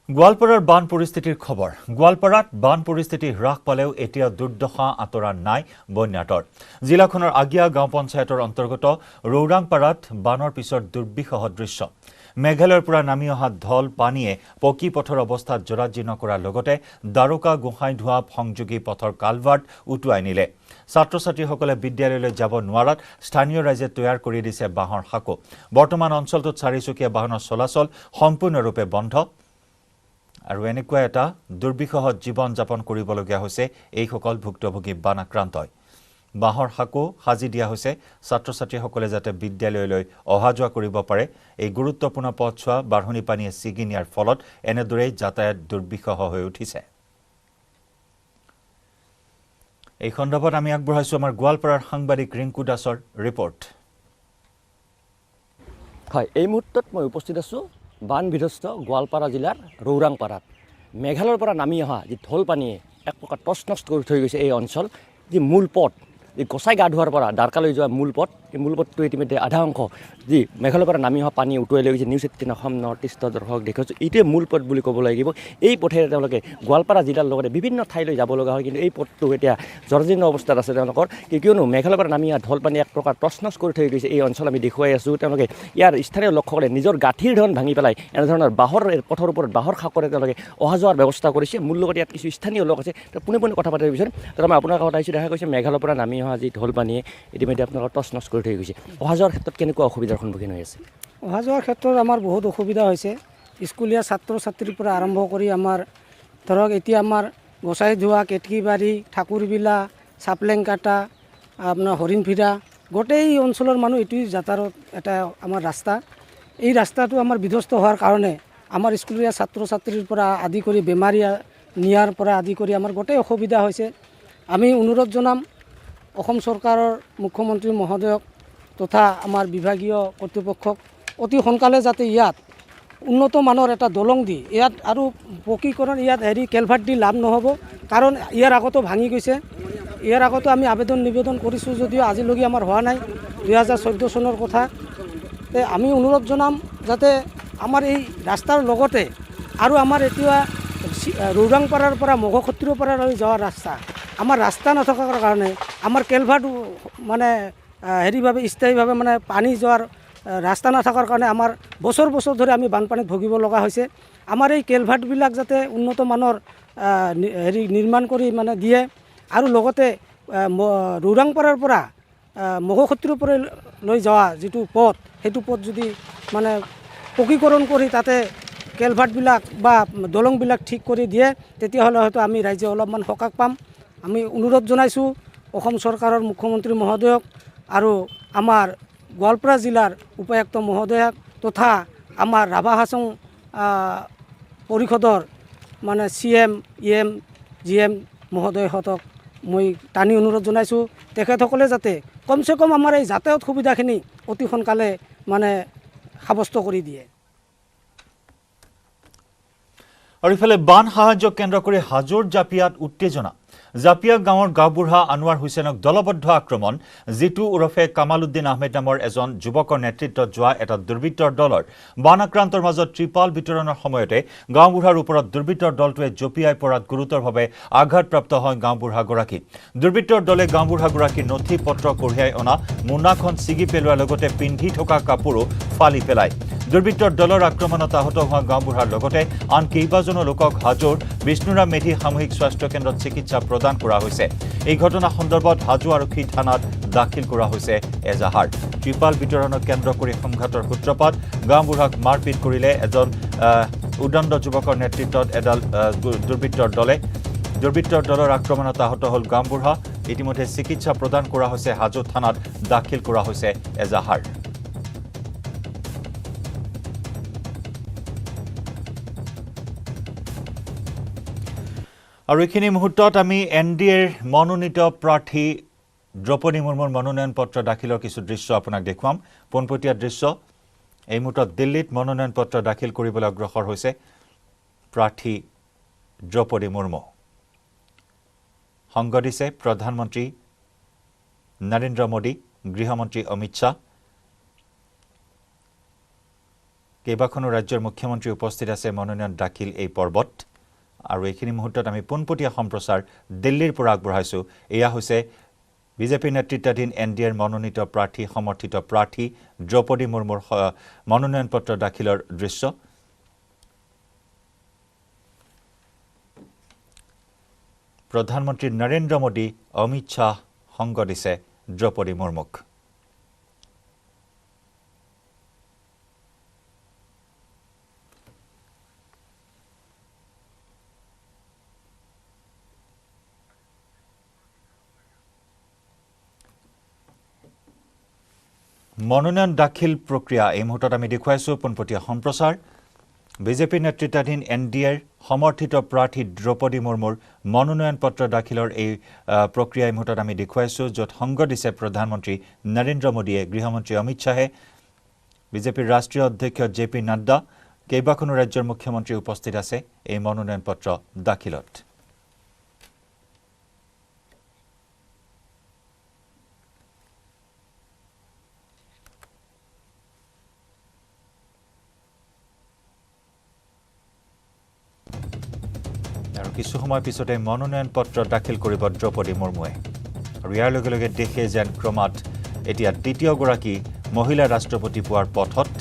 গোৱালপাৰাৰ বান পৰিস্থিতিৰ খবৰ গোৱালপাৰাত বান পৰিস্থিতি হ্ৰাস পালেও এতিয়া দুৰ্দশা আঁতৰা নাই বন্যাতৰ জিলাখনৰ আগিয়া গাঁও পঞ্চায়তৰ অন্তৰ্গত ৰৌৰাংপাৰাত বানৰ পিছৰ দুৰ্বিষহ দৃশ্য মেঘালয়ৰ পৰা নামি অহা ঢল পানীয়ে পকী পথৰ অৱস্থাত জৰাজীৰ্ণ কৰাৰ লগতে দ্বাৰকা গোহাঁইধোৱা সংযোগী পথৰ কালভাৰ্ট উটুৱাই নিলে ছাত্ৰ-ছাত্ৰীসকলে বিদ্যালয়লৈ যাব নোৱাৰাত স্থানীয় ৰাইজে তৈয়াৰ কৰি দিছে বাঁহৰ সাঁকো বৰ্তমান অঞ্চলটোত চাৰিচকীয়া বাহনৰ চলাচল সম্পূৰ্ণৰূপে বন্ধ আৰু এনেকুৱা এটা দুৰ্বিষহ জীৱন যাপন কৰিবলগীয়া হৈছে এইসকল ভুক্তভোগী বান আক্ৰান্তই বাহৰ হাকো সাজি দিয়া হৈছে ছাত্ৰ-ছাত্ৰীসকলে যাতে বিদ্যালয়লৈ অহা যোৱা কৰিব পাৰে এই গুৰুত্বপূৰ্ণ পথছোৱা বাঢ়নি পানীয়ে ছিগি নিয়াৰ ফলত এনেদৰে যাতায়াত দুৰ্বিষহ হৈ উঠিছে এই খণ্ডত আমি আগবঢ়াইছো আমাৰ গোৱালপাৰাৰ সাংবাদিক ৰিংকু দাসৰ ৰিপৰ্ট হয় এই মুহূৰ্তত মই উপস্থিত আছো বান বিধ্বস্ত গোৱালপাৰা জিলাৰ ৰৌৰাংপাৰাত মেঘালয়ৰ পৰা নামি অহা যি ঢল পানীয়ে এক প্ৰকাৰ টচ-নচ কৰি থৈ গৈছে এই অঞ্চল যি মূল পথ এই গোসাই গা ধোৱাৰ পৰা দ্বাৰকালৈ যোৱা মূল পথ এই মূল পথটো ইতিমধ্যে আধা অংশ যি মেঘালয়ৰ পৰা নামি অহা পানী উটুৱাই লৈ গৈছে নিউজ 18 অসম নৰ্থ ইষ্টৰ দৰ্শক দেখুৱাইছোঁ এইটোৱে মূল পথ বুলি ক'ব লাগিব এই পথেৰে তেওঁলোকে গোৱালপাৰা জিলাৰ লগতে বিভিন্ন ঠাইলৈ যাব লগা হয় কিন্তু এই পথটো এতিয়া জৰ্জীৰ্ণ অৱস্থাত আছে তেওঁলোকৰ কিয়নো মেঘালয়ৰ পৰা নামি অহা ঢল পানী এক প্ৰকাৰ টচ-নচ কৰি থৈ গৈছে এই অঞ্চল আমি দেখুৱাই আছোঁ তেওঁলোকে ইয়াৰ স্থানীয় লোকসকলে নিজৰ গাঁঠিৰ ধন ভাঙি পেলাই এনেধৰণৰ বাঁহৰ পথৰ ওপৰত বাঁহৰ সাঁকৰে তেওঁলোকে অহা যোৱাৰ ব্যৱস্থা কৰিছে মূল লগতে ইয়াত কিছু স্থানীয় লোক আছে পোনে পোনে কথা পাতিব বিচাৰিম তাৰ মই আপোনাৰ কথা আহিছোঁ দেখা গৈছে মেঘালয়ৰ পৰা নামি অহা যি ঢল পানীয়ে ইতিমধ্যে আপোনালোকৰ টচ-নচ কৰি থৈ গৈছে অহা যোৱাৰ ক্ষেত্ৰত কেনেকুৱা অসুবিধাৰ সন্মুখীন হৈ আছে অহা যোৱাৰ ক্ষেত্ৰত আমাৰ বহুত অসুবিধা হৈছে স্কুলীয়া ছাত্ৰ-ছাত্ৰীৰ পৰা আৰম্ভ কৰি আমাৰ ধৰক এতিয়া আমাৰ গোসাই ধোৱা কেটকিবাৰী ঠাকুৰবিলা চাপলেং কাটা আপোনাৰ হৰিণফিৰা গোটেই অঞ্চলৰ মানুহ এইটোৱেই যাতায়াত এটা আমাৰ ৰাস্তা এই ৰাস্তাটো আমাৰ বিধ্বস্ত হোৱাৰ কাৰণে আমাৰ স্কুলীয়া ছাত্ৰ-ছাত্ৰীৰ পৰা আদি কৰি বেমাৰী নিয়াৰ পৰা আদি কৰি আমাৰ গোটেই অসুবিধা হৈছে আমি অনুৰোধ জনাম অসম চৰকাৰৰ মুখ্যমন্ত্ৰী মহোদয়ক তথা আমাৰ বিভাগীয় কৰ্তৃপক্ষক অতি সোনকালে যাতে ইয়াত উন্নত মানৰ এটা দলং দি ইয়াত আৰু পকীকৰণ ইয়াত কেলভাৰ্ট দি লাভ নহ'ব কাৰণ ইয়াৰ আগতো ভাঙি গৈছে ইয়াৰ আগতো আমি আবেদন নিবেদন কৰিছোঁ যদিও আজিলৈকে আমাৰ হোৱা নাই 2014 চনৰ কথা আমি অনুৰোধ জনাম যাতে আমাৰ এই ৰাস্তাৰ লগতে আৰু আমাৰ এতিয়া ৰৌৰাংপাৰাৰ পৰা মঘখত্ৰীৰ পৰা যোৱা ৰাস্তা আমাৰ ৰাস্তা নথকাৰ কাৰণে আমাৰ কেলভাৰ্ট মানে হেৰিভাৱে স্থায়ীভাৱে মানে পানী যোৱাৰ ৰাস্তা নথকাৰ কাৰণে আমাৰ বছৰ বছৰ ধৰি আমি বানপানীত ভুগিব লগা হৈছে আমাৰ এই কেলভাৰ্টবিলাক যাতে উন্নত মানৰ নিৰ্মাণ কৰি মানে দিয়ে আৰু লগতে ৰৌৰাংপাৰাৰ পৰা মঘখত্ৰীৰ পৰা লৈ যোৱা যিটো পথ সেইটো পথ যদি মানে পকীকৰণ কৰি তাতে কেলভাৰ্টবিলাক বা দলংবিলাক ঠিক কৰি দিয়ে তেতিয়াহ'লে হয়তো আমি ৰাইজে অলপমান সকাহ পাম আমি অনুৰোধ জনাইছোঁ অসম চৰকাৰৰ মুখ্যমন্ত্ৰী মহোদয়ক আৰু আমাৰ গোৱালপাৰা জিলাৰ উপায়ুক্ত মহোদয়ক তথা আমাৰ ৰাভা হাছং পৰিষদৰ মানে CM EM GM মহোদয়হঁতক মই টানি অনুৰোধ জনাইছোঁ তেখেতসকলে যাতে কমচে কম আমাৰ এই যাতায়াত সুবিধাখিনি অতি সোনকালে মানে সাব্যস্ত কৰি দিয়ে আৰু ইফালে বান সাহায্য কেন্দ্ৰ কৰি হাজোৰ জাপিয়াত উত্তেজনা জাপিয়া গাঁৱৰ গাঁওবুঢ়া আনোৱাৰ হুছেইনক দলবদ্ধ আক্ৰমণ জিতু ওৰফে কামালউদ্দিন আহমেদ নামৰ এজন যুৱকৰ নেতৃত্বত যোৱা এটা দুৰ্বৃত্তৰ দলৰ বান আক্ৰান্তৰ মাজত ত্ৰিপাল বিতৰণৰ সময়তে গাঁওবুঢ়াৰ ওপৰত দুৰ্বৃত্তৰ দলটোৱে জপিয়াই পৰাত গুৰুতৰভাৱে আঘাতপ্ৰাপ্ত হয় গাঁওবুঢ়াগৰাকী দুৰ্বৃত্তৰ দলে গাঁওবুঢ়াগৰাকীৰ নথি পত্ৰ কঢ়িয়াই অনা মোনাখন ছিগি পেলোৱাৰ লগতে পিন্ধি থকা কাপোৰো ফালি পেলায় দুৰ্বৃত্তৰ দলৰ আক্ৰমণত আহত হোৱা গাঁওবুঢ়াৰ লগতে আন কেইবাজনো লোকক হাজোৰ বিষ্ণুৰাম মেধি সামূহিক স্বাস্থ্য কেন্দ্ৰত চিকিৎসা প্ৰদান কৰা হৈছে এই ঘটনা সন্দৰ্ভত হাজো আৰক্ষী থানাত দাখিল কৰা হৈছে এজাহাৰ ত্ৰিপাল বিতৰণক কেন্দ্ৰ কৰি সংঘাতৰ সূত্ৰপাত গাঁওবুঢ়াক মাৰপিট কৰিলে এজন উদণ্ড যুৱকৰ নেতৃত্বত এডাল দুৰ্বৃত্তৰ দলৰ আক্ৰমণত আহত হ'ল গাঁওবুঢ়া ইতিমধ্যে চিকিৎসা প্ৰদান কৰা হৈছে হাজো থানাত দাখিল কৰা হৈছে এজাহাৰ আৰু এইখিনি মুহূৰ্তত আমি NDAৰ মনোনীত প্ৰাৰ্থী দ্ৰৌপদী মুৰ্মুৰ মনোনয়ন পত্ৰ দাখিলৰ কিছু দৃশ্য আপোনাক দেখুৱাম পোনপটীয়া দৃশ্য এই মুহূৰ্তত দিল্লীত মনোনয়ন পত্ৰ দাখিল কৰিবলৈ অগ্ৰসৰ হৈছে প্ৰাৰ্থী দ্ৰৌপদী মুৰ্মু সংগ দিছে প্ৰধানমন্ত্ৰী নৰেন্দ্ৰ মোদী গৃহমন্ত্ৰী অমিত শ্বাহ কেইবাখনো ৰাজ্যৰ মুখ্যমন্ত্ৰী উপস্থিত আছে মনোনয়ন দাখিল এই পৰ্বত আৰু এইখিনি মুহূৰ্তত আমি পোনপটীয়া সম্প্ৰচাৰ দিল্লীৰ পৰা আগবঢ়াইছো এয়া হৈছে বিজেপি নেতৃত্বাধীন এনডিএৰ মনোনীত প্ৰাৰ্থী সমৰ্থিত প্ৰাৰ্থী দ্ৰৌপদী মুৰ্মুৰ মনোনয়ন পত্ৰ দাখিলৰ দৃশ্য প্ৰধানমন্ত্ৰী নৰেন্দ্ৰ মোদী অমিত শাহ সংগ দিছে দ্ৰৌপদী মুৰ্মুক মনোনয়ন দাখিল প্ৰক্ৰিয়া এই মুহূৰ্তত আমি দেখুৱাইছো পোনপটীয়া সম্প্ৰচাৰ বিজেপি নেতৃত্বাধীন এনডিএৰ সমৰ্থিত প্ৰাৰ্থী দ্ৰৌপদী মুৰ্মুৰ মনোনয়ন পত্ৰ দাখিলৰ এই প্ৰক্ৰিয়া এই মুহূৰ্তত আমি দেখুৱাইছো য'ত সংগ দিছে প্ৰধানমন্ত্ৰী নৰেন্দ্ৰ মোদীয়ে গৃহমন্ত্ৰী অমিত শাহে বিজেপিৰ ৰাষ্ট্ৰীয় অধ্যক্ষ জেপি নাড্ডা কেইবাখনো ৰাজ্যৰ মুখ্যমন্ত্ৰী উপস্থিত আছে এই মনোনয়ন পত্ৰ দাখিলত আৰু কিছু সময় পিছতে মনোনয়ন পত্ৰ দাখিল কৰিব দ্ৰৌপদী মুৰ্মুৱে আৰু ইয়াৰ লগে লগে দেশে যেন ক্ৰমাৎ এতিয়া দ্বিতীয়গৰাকী মহিলা ৰাষ্ট্ৰপতি পোৱাৰ পথত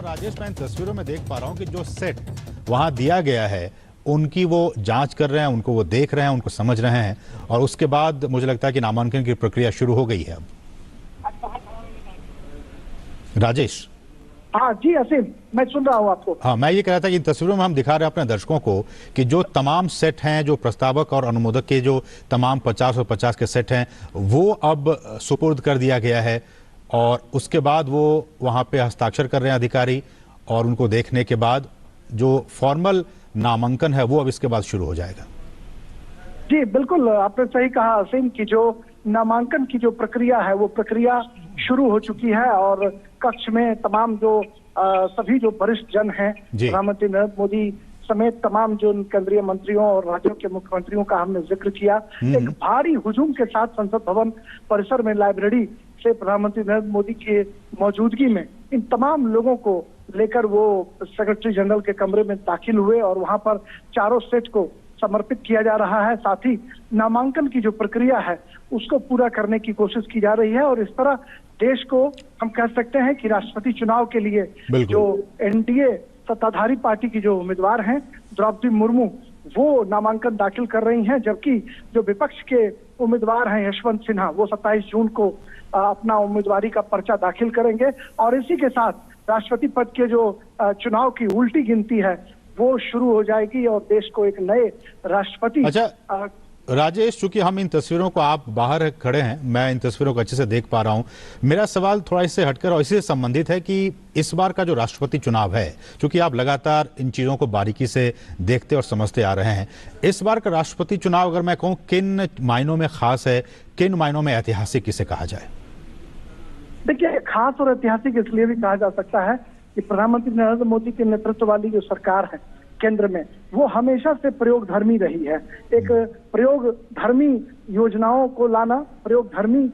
राजेश मैं इन तस्वीरों में देख पा रहा हूं कि जो सेट वहां दिया गया है उनकी वो जांच कर रहे हैं उनको वो देख रहे हैं उनको समझ रहे हैं और उसके बाद मुझे लगता है कि नामांकन की प्रक्रिया शुरू हो गई है अब राजेश हाँ जी असीम मैं सुन रहा हूँ आपको हाँ मैं ये कह रहा था कि इन तस्वीरों में हम दिखा रहे हैं अपने दर्शकों को कि जो तमाम सेट हैं जो प्रस्तावक और अनुमोदक के जो तमाम 50 और 50 के सेट हैं वो अब सुपुर्द कर दिया गया है और उसके बाद वो वहां पे हस्ताक्षर कर रहे हैं अधिकारी और उनको देखने के बाद जो फॉर्मल नामांकन है वो अब इसके बाद शुरू हो जाएगा जी बिल्कुल आपने सही कहा असीम की जो नामांकन की जो प्रक्रिया है वो प्रक्रिया शुरू हो चुकी है और कक्ष में तमाम जो सभी जो वरिष्ठ जन हैं प्रधानमंत्री नरेंद्र मोदी समेत तमाम जो केंद्रीय मंत्रियों और राज्यों के मुख्यमंत्रियों का हमने जिक्र किया एक भारी हुजूम के साथ संसद भवन परिसर में लाइब्रेरी से प्रधानमंत्री नरेंद्र मोदी की मौजूदगी में इन तमाम लोगों को लेकर वो सेक्रेटरी जनरल के कमरे में दाखिल हुए और वहां पर चारों सेट को समर्पित किया जा रहा है साथ ही नामांकन की जो प्रक्रिया है उसको पूरा करने की कोशिश की जा रही है और इस तरह देश को हम कह सकते हैं कि राष्ट्रपति चुनाव के लिए जो एनडीए सत्ताधारी पार्टी की जो उम्मीदवार हैं द्रौपदी मुर्मू वो नामांकन दाखिल कर रही हैं जबकि जो विपक्ष के उम्मीदवार हैं यशवंत सिन्हा वो 27 जून को अपना उम्मीदवारी का पर्चा दाखिल करेंगे और इसी के साथ राष्ट्रपति पद के जो चुनाव की उल्टी गिनती है वो शुरू हो जाएगी और देश को एक नए राष्ट्रपति अच्छा राजेश चूंकि हम इन तस्वीरों को आप बाहर खड़े हैं मैं इन तस्वीरों को अच्छे से देख पा रहा हूं मेरा सवाल थोड़ा इससे हटकर और इसी से संबंधित है कि इस बार का जो राष्ट्रपति चुनाव है चूंकि आप लगातार इन चीजों को बारीकी से देखते और समझते आ रहे हैं इस बार का राष्ट्रपति चुनाव अगर मैं कहूं किन मायनों में खास है किन मायनों में ऐतिहासिक इसे कहा जाए देखिए खास और ऐतिहासिक इसलिए भी कहा जा सकता है कि प्रधानमंत्री नरेंद्र मोदी के नेतृत्व वाली जो सरकार है केंद्र में वो हमेशा से प्रयोग धर्मी रही है एक प्रयोग धर्मी योजनाओं को लाना प्रयोग धर्मी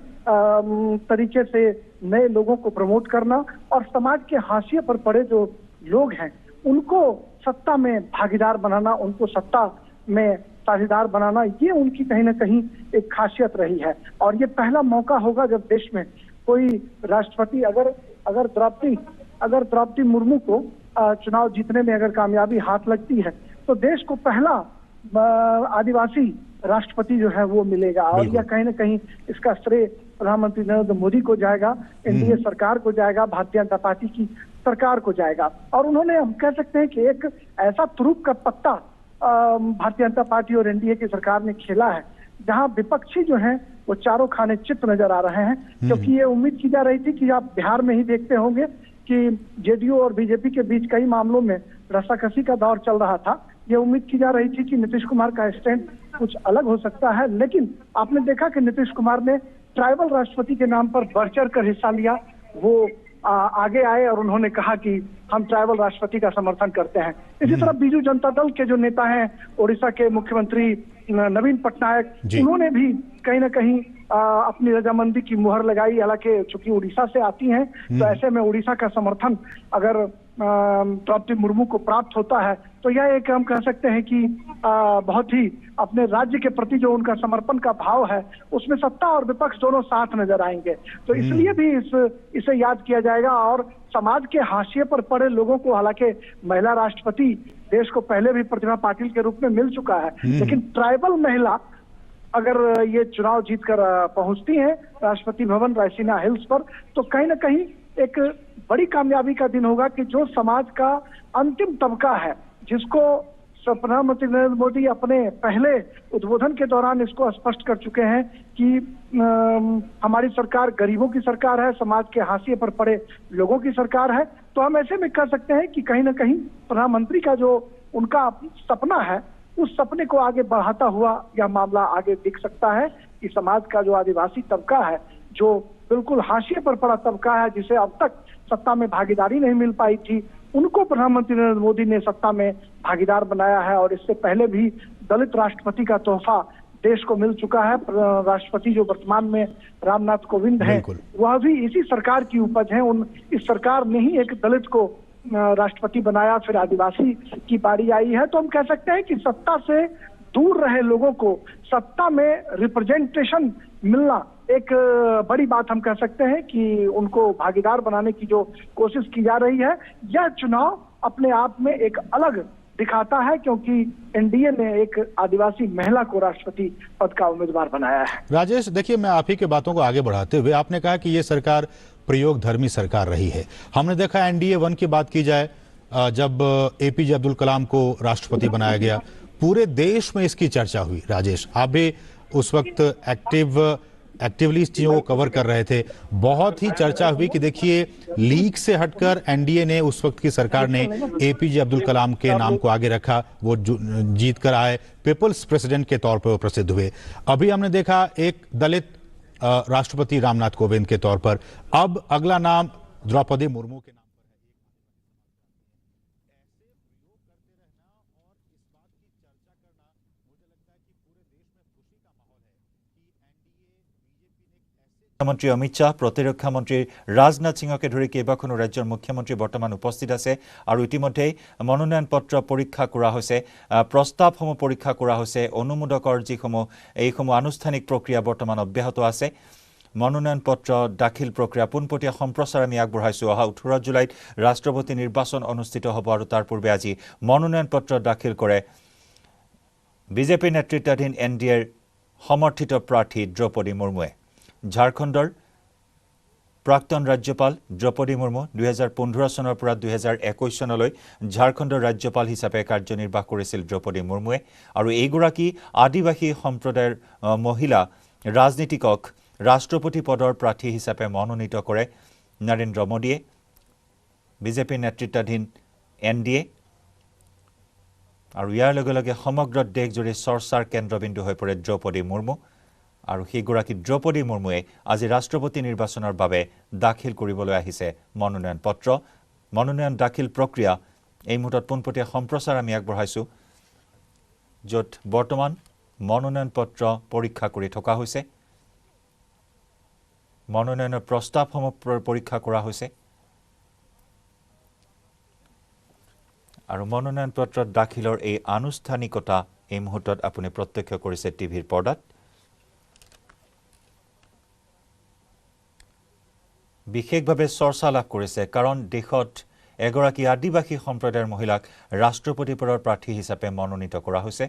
तरीके से नए लोगों को प्रमोट करना और समाज के हाशिए पर पड़े जो लोग हैं उनको सत्ता में भागीदार बनाना उनको सत्ता में साझेदार बनाना ये उनकी कहीं ना कहीं एक खासियत रही है और ये पहला मौका होगा जब देश में कोई राष्ट्रपति अगर द्रौपदी मुर्मू को चुनाव जीतने में अगर कामयाबी हाथ लगती है तो देश को पहला आदिवासी राष्ट्रपति जो है वो मिलेगा और यह कहीं ना कहीं इसका श्रेय प्रधानमंत्री नरेंद्र मोदी को जाएगा एनडीए सरकार को जाएगा भारतीय जनता पार्टी की सरकार को जाएगा और उन्होंने हम कह सकते हैं कि एक ऐसा तुरुप का पत्ता भारतीय जनता पार्टी और एनडीए की सरकार ने खेला है जहां विपक्षी जो है वो चारों खाने चित नजर आ रहे हैं, क्योंकि ये उम्मीद की जा रही थी कि आप बिहार में ही देखते होंगे कि जेडीयू और बीजेपी के बीच कई मामलों में रस्साकसी का दौर चल रहा था। ये उम्मीद की जा रही थी कि नीतीश कुमार का स्टैंड कुछ अलग हो सकता है, लेकिन आपने देखा कि नीतीश कुमार ने ट्राइबल राष्ट्रपति के नाम पर बढ़ चढ़ कर हिस्सा लिया। वो आगे आए और उन्होंने कहा कि हम ट्राइबल राष्ट्रपति का समर्थन करते हैं। इसी तरह बीजू जनता दल के जो नेता हैं, ओडिशा के मुख्यमंत्री नवीन पटनायक, उन्होंने भी कहीं ना कहीं अपनी रजामंदी की मुहर लगाई। हालांकि चूंकि उड़ीसा से आती हैं, तो ऐसे में उड़ीसा का समर्थन अगर द्रौपदी मुर्मू को प्राप्त होता है तो यह एक हम कह सकते हैं कि बहुत ही अपने राज्य के प्रति जो उनका समर्पण का भाव है, उसमें सत्ता और विपक्ष दोनों साथ नजर आएंगे। तो इसलिए भी इसे याद किया जाएगा। और समाज के हाशिए पर पड़े लोगों को, हालांकि महिला राष्ट्रपति देश को पहले भी प्रतिभा पाटिल के रूप में मिल चुका है, लेकिन ट्राइबल महिला अगर ये चुनाव जीतकर पहुंचती हैं राष्ट्रपति भवन रायसीना हिल्स पर, तो कहीं ना कहीं एक बड़ी कामयाबी का दिन होगा कि जो समाज का अंतिम तबका है, जिसको प्रधानमंत्री नरेंद्र मोदी अपने पहले उद्बोधन के दौरान इसको स्पष्ट कर चुके हैं कि हमारी सरकार गरीबों की सरकार है, समाज के हाशिए पर पड़े लोगों की सरकार है। तो हम ऐसे में कह सकते हैं कि कहीं ना कहीं प्रधानमंत्री का जो उनका सपना है, उस सपने को आगे बढ़ाता हुआ यह मामला आगे दिख सकता है कि समाज का जो आदिवासी तबका है, जो बिल्कुल हाशिए पर पड़ा तबका है, जिसे अब तक सत्ता में भागीदारी नहीं मिल पाई थी, उनको प्रधानमंत्री नरेंद्र मोदी ने सत्ता में भागीदार बनाया है। और इससे पहले भी दलित राष्ट्रपति का तोहफा देश को मिल चुका है। राष्ट्रपति जो वर्तमान में रामनाथ कोविंद हैं, वह भी इसी सरकार की उपज है। इस सरकार ने ही एक दलित को राष्ट्रपति बनाया, फिर आदिवासी की बारी आई है। तो हम कह सकते हैं कि सत्ता से दूर रहे लोगों को सत्ता में रिप्रेजेंटेशन मिलना एक बड़ी बात हम कह सकते हैं कि उनको भागीदार बनाने की जो कोशिश की जा रही है, यह चुनाव अपने आप में एक अलग दिखाता है, क्योंकि एनडीए ने एक आदिवासी महिला को राष्ट्रपति पद का उम्मीदवार बनाया है। राजेश, देखिए, मैं आप ही के बातों को आगे बढ़ाते हुए, आपने कहा कि ये सरकार प्रयोगधर्मी सरकार रही है। हमने देखा एनडीए 1 की बात की जाए, जब एपीजे अब्दुल कलाम को राष्ट्रपति बनाया गया, पूरे देश में इसकी चर्चा हुई। राजेश, आप भी उस वक्त एक्टिवली इस चीजों को कवर कर रहे थे। बहुत ही चर्चा हुई कि देखिए, लीग से हटकर एनडीए ने, उस वक्त की सरकार ने एपीजे अब्दुल कलाम के नाम को आगे रखा। वो जीत कर आए, पीपल्स प्रेसिडेंट के तौर पर वो प्रसिद्ध हुए। अभी हमने देखा एक दलित राष्ट्रपति रामनाथ कोविंद के तौर पर। अब अगला नाम द्रौपदी मुर्मू के नाम। মন্ত্ৰী অমিত শ্বাহ, প্ৰতিৰক্ষা মন্ত্ৰী ৰাজনাথ সিঙকে ধৰি কেইবাখনো ৰাজ্যৰ মুখ্যমন্ত্ৰী বৰ্তমান উপস্থিত আছে আৰু ইতিমধ্যেই মনোনয়ন পত্ৰ পৰীক্ষা কৰা হৈছে, প্ৰস্তাৱসমূহ পৰীক্ষা কৰা হৈছে। অনুমোদকৰ যিসমূহ এইসমূহ আনুষ্ঠানিক প্ৰক্ৰিয়া বৰ্তমান অব্যাহত আছে। মনোনয়ন পত্ৰ দাখিল প্ৰক্ৰিয়া পোনপটীয়া সম্প্ৰচাৰ আমি আগবঢ়াইছোঁ। অহা 18 জুলাইত ৰাষ্ট্ৰপতি নিৰ্বাচন অনুষ্ঠিত হ'ব আৰু তাৰ পূৰ্বে আজি মনোনয়ন পত্ৰ দাখিল কৰে বিজেপি নেতৃত্বাধীন এনডিএৰ সমৰ্থিত প্ৰাৰ্থী দ্ৰৌপদী মুৰ্মুৱে। ঝাৰখণ্ডৰ প্ৰাক্তন ৰাজ্যপাল দ্ৰৌপদী মুৰ্মু 2015 চনৰ পৰা 2021 চনলৈ ঝাৰখণ্ডৰ ৰাজ্যপাল হিচাপে কাৰ্যনিৰ্বাহ কৰিছিল দ্ৰৌপদী মুৰ্মুৱে। আৰু এইগৰাকী আদিবাসী সম্প্ৰদায়ৰ মহিলা ৰাজনীতিকক ৰাষ্ট্ৰপতি পদৰ প্ৰাৰ্থী হিচাপে মনোনীত কৰে নৰেন্দ্ৰ মোদীয়ে। বিজেপি নেতৃত্বাধীন এনডিএ আৰু ইয়াৰ লগে লগে সমগ্ৰ দেশজুৰি চৰ্চাৰ কেন্দ্ৰবিন্দু হৈ পৰে দ্ৰৌপদী মুৰ্মু। আৰু সেইগৰাকী দ্ৰৌপদী মুৰ্মুৱে আজি ৰাষ্ট্ৰপতি নিৰ্বাচনৰ বাবে দাখিল কৰিবলৈ আহিছে মনোনয়ন পত্ৰ। মনোনয়ন দাখিল প্ৰক্ৰিয়া এই মুহূৰ্তত পোনপটীয়া সম্প্ৰচাৰ আমি আগবঢ়াইছোঁ, য'ত বৰ্তমান মনোনয়ন পত্ৰ পৰীক্ষা কৰি থকা হৈছে। মনোনয়নৰ প্ৰস্তাৱসমূহ পৰীক্ষা কৰা হৈছে আৰু মনোনয়ন পত্ৰ দাখিলৰ এই আনুষ্ঠানিকতা এই মুহূৰ্তত আপুনি প্ৰত্যক্ষ কৰিছে টিভিৰ পৰ্দাত। বিশেষভাৱে চৰ্চা লাভ কৰিছে কাৰণ দেশত এগৰাকী আদিবাসী সম্প্ৰদায়ৰ মহিলাক ৰাষ্ট্ৰপতি পদৰ প্ৰাৰ্থী হিচাপে মনোনীত কৰা হৈছে।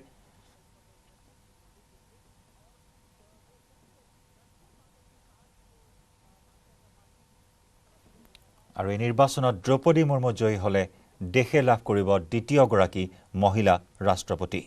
আৰু এই নিৰ্বাচনত দ্ৰৌপদী মুৰ্মু জয়ী হ'লে দেশে লাভ কৰিব দ্বিতীয়গৰাকী মহিলা ৰাষ্ট্ৰপতি।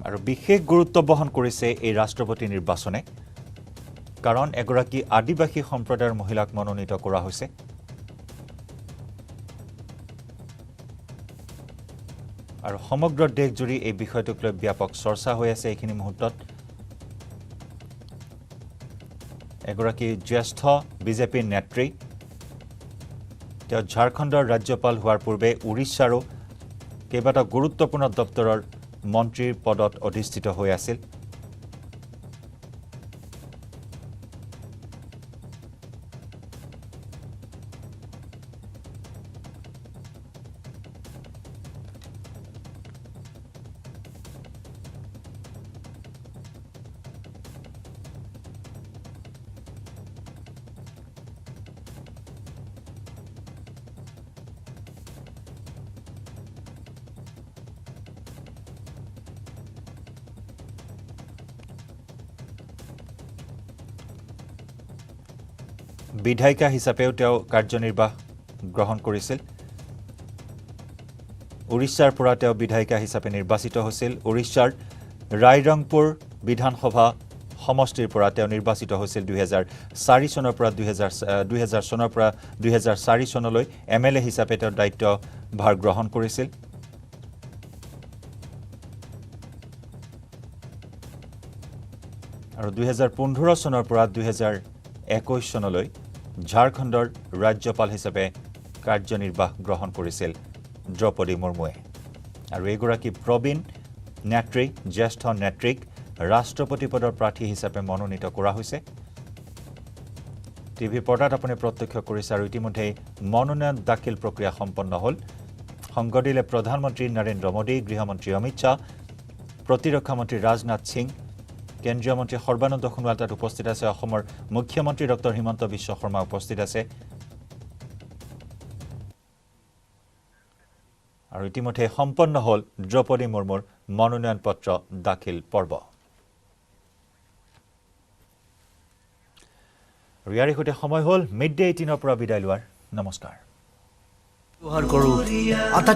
আৰু বিশেষ গুৰুত্ব বহন কৰিছে এই ৰাষ্ট্ৰপতি নিৰ্বাচনে কাৰণ এগৰাকী আদিবাসী সম্প্ৰদায়ৰ মহিলাক মনোনীত কৰা হৈছে আৰু সমগ্ৰ দেশজুৰি এই বিষয়টোক লৈ ব্যাপক চৰ্চা হৈ আছে এইখিনি মুহূৰ্তত এগৰাকী জ্যেষ্ঠ বিজেপিৰ নেত্ৰী তেওঁ ঝাৰখণ্ডৰ ৰাজ্যপাল হোৱাৰ পূৰ্বে উৰিষ্যাৰো কেইবাটা গুৰুত্বপূৰ্ণ দপ্তৰৰ মন্ত্ৰীৰ পদত অধিষ্ঠিত হৈ আছিল বিধায়িকা হিচাপেও তেওঁ কাৰ্যনিৰ্বাহ গ্ৰহণ কৰিছিল উৰিষ্যাৰ পৰা তেওঁ বিধায়িকা হিচাপে নিৰ্বাচিত হৈছিল উৰিষ্যাৰ ৰায়ৰংপুৰ বিধানসভা সমষ্টিৰ পৰা তেওঁ নিৰ্বাচিত হৈছিল 2004 চনৰ পৰা 2000 চনৰ পৰা 2004 চনলৈ এমএলএ হিচাপে তেওঁ দায়িত্ব ভাৰ গ্ৰহণ কৰিছিল আৰু 2015 চনৰ পৰা 2021 চনলৈ ঝাৰখণ্ডৰ ৰাজ্যপাল হিচাপে কাৰ্যনিৰ্বাহ গ্ৰহণ কৰিছিল দ্ৰৌপদী মুৰ্মুৱে আৰু এগৰাকী প্ৰবীণ নেত্ৰী জ্যেষ্ঠ নেত্ৰীক ৰাষ্ট্ৰপতি পদৰ প্ৰাৰ্থী হিচাপে মনোনীত কৰা হৈছে টিভি পৰ্দাত আপুনি প্ৰত্যক্ষ কৰিছে আৰু ইতিমধ্যে মনোনয়ন দাখিল প্ৰক্ৰিয়া সম্পন্ন হ'ল সংগ দিলে প্ৰধানমন্ত্ৰী নৰেন্দ্ৰ মোদী গৃহমন্ত্ৰী অমিত শ্বাহ প্ৰতিৰক্ষা মন্ত্ৰী ৰাজনাথ সিং কেন্দ্ৰীয় মন্ত্ৰী সৰ্বানন্দ সোণোৱাল তাত উপস্থিত আছে অসমৰ মুখ্যমন্ত্ৰী ডক্টৰ হিমন্ত বিশ্ব শৰ্মা উপস্থিত আছে আৰু ইতিমধ্যে সম্পন্ন হ'ল দ্ৰৌপদী মুৰ্মুৰ মনোনয়ন পত্ৰ দাখিল পৰ্ব আৰু ইয়াৰ সৈতে সময় হ'ল মিড ডে 18 পৰা বিদায় লোৱাৰ নমস্কাৰ